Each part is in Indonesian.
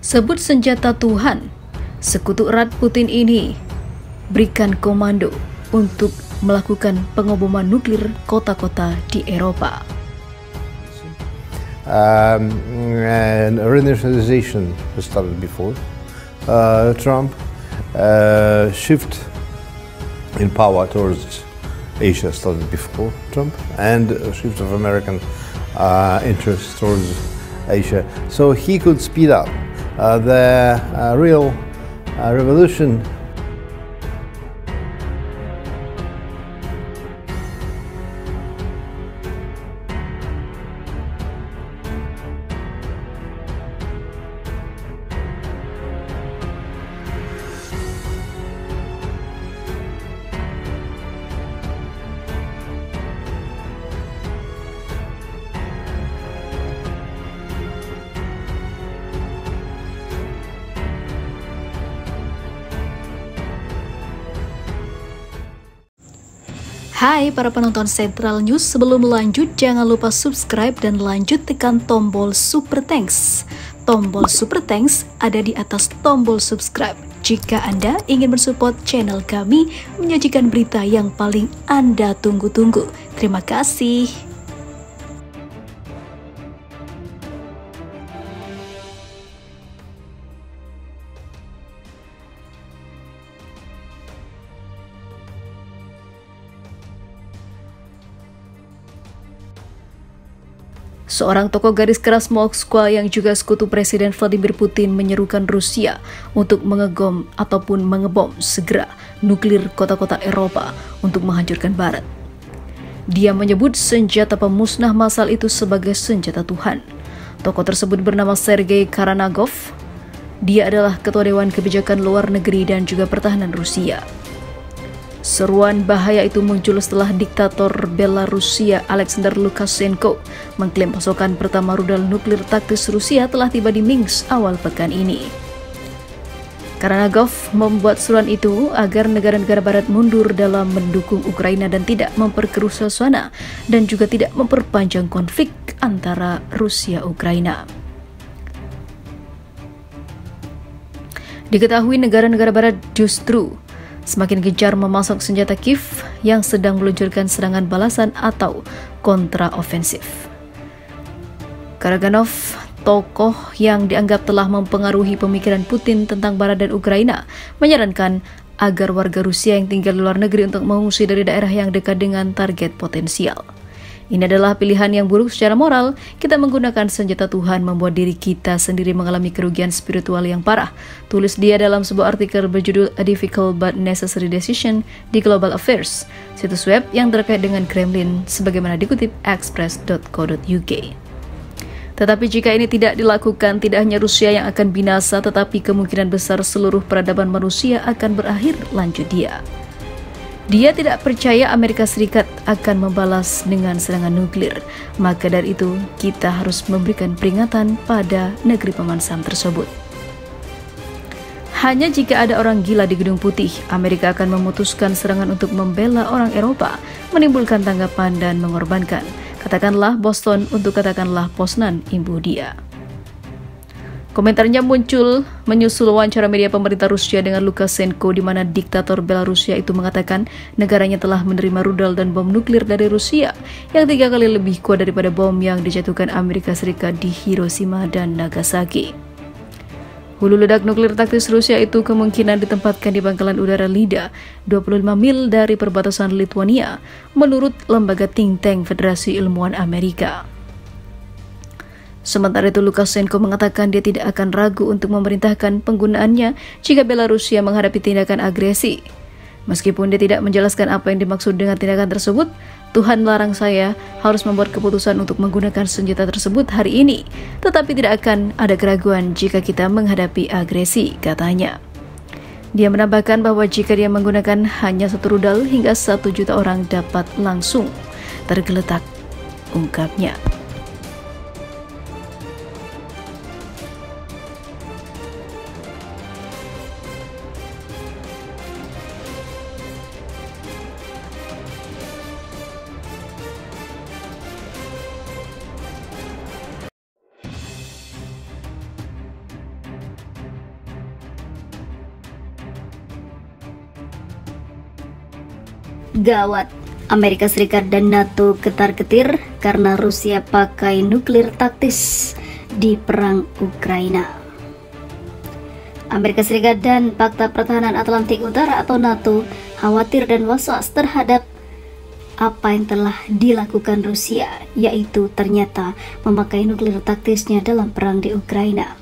Sebut senjata Tuhan, sekutu erat Putin ini berikan komando untuk melakukan pengeboman nuklir kota-kota di Eropa. And renationalization started before Trump. Shift in power towards Asia started before Trump, and a shift of American interest towards Asia. So he could speed up the real revolution. Hai para penonton Central News, sebelum lanjut jangan lupa subscribe dan lanjut tekan tombol Super Thanks. Tombol Super Thanks ada di atas tombol subscribe. Jika Anda ingin mensupport channel kami menyajikan berita yang paling Anda tunggu-tunggu. Terima kasih. Seorang tokoh garis keras Moskwa yang juga sekutu Presiden Vladimir Putin menyerukan Rusia untuk mengebom segera nuklir kota-kota Eropa untuk menghancurkan Barat. Dia menyebut senjata pemusnah massal itu sebagai senjata Tuhan. Tokoh tersebut bernama Sergei Karanagov. Dia adalah Ketua Dewan Kebijakan Luar Negeri dan juga Pertahanan Rusia. Seruan bahaya itu muncul setelah diktator Belarusia Alexander Lukashenko mengklaim pasokan pertama rudal nuklir taktis Rusia telah tiba di Minsk awal pekan ini. Karanagov membuat seruan itu agar negara-negara barat mundur dalam mendukung Ukraina dan tidak memperkeruh suasana dan juga tidak memperpanjang konflik antara Rusia-Ukraina. Diketahui negara-negara barat justru semakin gencar memasok senjata Kiev yang sedang meluncurkan serangan balasan atau kontraofensif. Karaganov, tokoh yang dianggap telah mempengaruhi pemikiran Putin tentang Barat dan Ukraina, menyarankan agar warga Rusia yang tinggal di luar negeri untuk mengungsi dari daerah yang dekat dengan target potensial. Ini adalah pilihan yang buruk secara moral. Kita menggunakan senjata Tuhan membuat diri kita sendiri mengalami kerugian spiritual yang parah. Tulis dia dalam sebuah artikel berjudul A Difficult But Necessary Decision di Global Affairs, situs web yang terkait dengan Kremlin, sebagaimana dikutip express.co.uk. Tetapi jika ini tidak dilakukan, tidak hanya Rusia yang akan binasa, tetapi kemungkinan besar seluruh peradaban manusia akan berakhir, lanjut dia. Dia tidak percaya Amerika Serikat akan membalas dengan serangan nuklir. Maka dari itu, kita harus memberikan peringatan pada negeri pemansam tersebut. Hanya jika ada orang gila di Gedung Putih, Amerika akan memutuskan serangan untuk membela orang Eropa, menimbulkan tanggapan dan mengorbankan. Katakanlah Boston untuk katakanlah Poznan, imbu dia. Komentarnya muncul menyusul wawancara media pemerintah Rusia dengan Lukashenko, di mana diktator Belarusia itu mengatakan negaranya telah menerima rudal dan bom nuklir dari Rusia yang 3 kali lebih kuat daripada bom yang dijatuhkan Amerika Serikat di Hiroshima dan Nagasaki. Hulu ledak nuklir taktis Rusia itu kemungkinan ditempatkan di pangkalan udara Lida, 25 mil dari perbatasan Lithuania, menurut lembaga think tank Federasi Ilmuwan Amerika. Sementara itu, Lukashenko mengatakan dia tidak akan ragu untuk memerintahkan penggunaannya jika Belarusia menghadapi tindakan agresi. Meskipun dia tidak menjelaskan apa yang dimaksud dengan tindakan tersebut, Tuhan larang saya harus membuat keputusan untuk menggunakan senjata tersebut hari ini. Tetapi tidak akan ada keraguan jika kita menghadapi agresi, katanya. Dia menambahkan bahwa jika dia menggunakan hanya 1 rudal hingga 1 juta orang dapat langsung tergeletak, ungkapnya. Gawat, Amerika Serikat dan NATO ketar-ketir karena Rusia pakai nuklir taktis di perang Ukraina. Amerika Serikat dan Pakta Pertahanan Atlantik Utara atau NATO khawatir dan was-was terhadap apa yang telah dilakukan Rusia, yaitu ternyata memakai nuklir taktisnya dalam perang di Ukraina.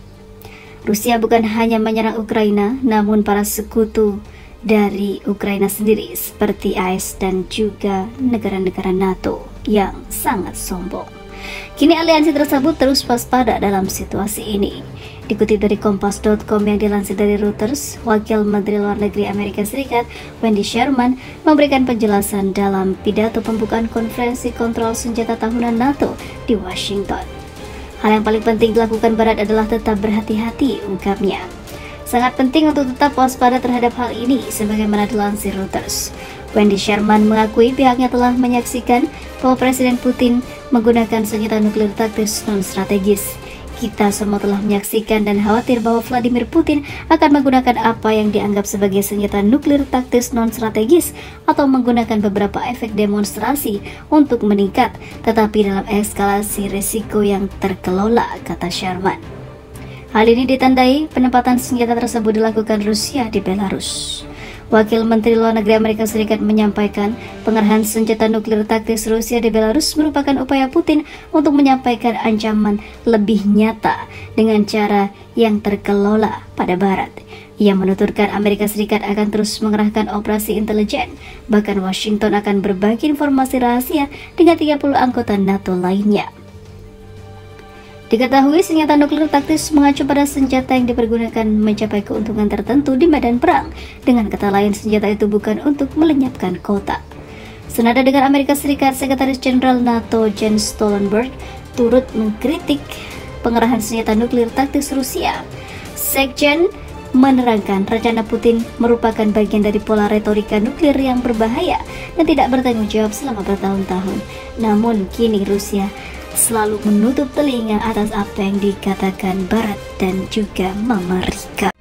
Rusia bukan hanya menyerang Ukraina, namun para sekutu dari Ukraina sendiri seperti AS dan juga negara-negara NATO yang sangat sombong. Kini aliansi tersebut terus waspada dalam situasi ini. Dikutip dari Kompas.com yang dilansir dari Reuters, Wakil Menteri Luar Negeri Amerika Serikat Wendy Sherman memberikan penjelasan dalam pidato pembukaan konferensi kontrol senjata tahunan NATO di Washington. Hal yang paling penting dilakukan Barat adalah tetap berhati-hati, ungkapnya. Sangat penting untuk tetap waspada terhadap hal ini, sebagaimana dilansir Reuters. Wendy Sherman mengakui pihaknya telah menyaksikan bahwa Presiden Putin menggunakan senjata nuklir taktis non-strategis. Kita semua telah menyaksikan dan khawatir bahwa Vladimir Putin akan menggunakan apa yang dianggap sebagai senjata nuklir taktis non-strategis atau menggunakan beberapa efek demonstrasi untuk meningkat, tetapi dalam eskalasi risiko yang terkelola, kata Sherman. Hal ini ditandai penempatan senjata tersebut dilakukan Rusia di Belarus. Wakil Menteri Luar Negeri Amerika Serikat menyampaikan pengerahan senjata nuklir taktis Rusia di Belarus merupakan upaya Putin untuk menyampaikan ancaman lebih nyata dengan cara yang terkelola pada Barat. Ia menuturkan Amerika Serikat akan terus mengerahkan operasi intelijen, bahkan Washington akan berbagi informasi rahasia dengan 30 anggota NATO lainnya. Diketahui senjata nuklir taktis mengacu pada senjata yang dipergunakan mencapai keuntungan tertentu di medan perang. Dengan kata lain, senjata itu bukan untuk melenyapkan kota. Senada dengan Amerika Serikat, Sekretaris Jenderal NATO Jens Stoltenberg turut mengkritik pengerahan senjata nuklir taktis Rusia. Sekjen menerangkan rencana Putin merupakan bagian dari pola retorika nuklir yang berbahaya dan tidak bertanggung jawab selama bertahun-tahun. Namun kini Rusia selalu menutup telinga atas apa yang dikatakan Barat dan juga mengerikan.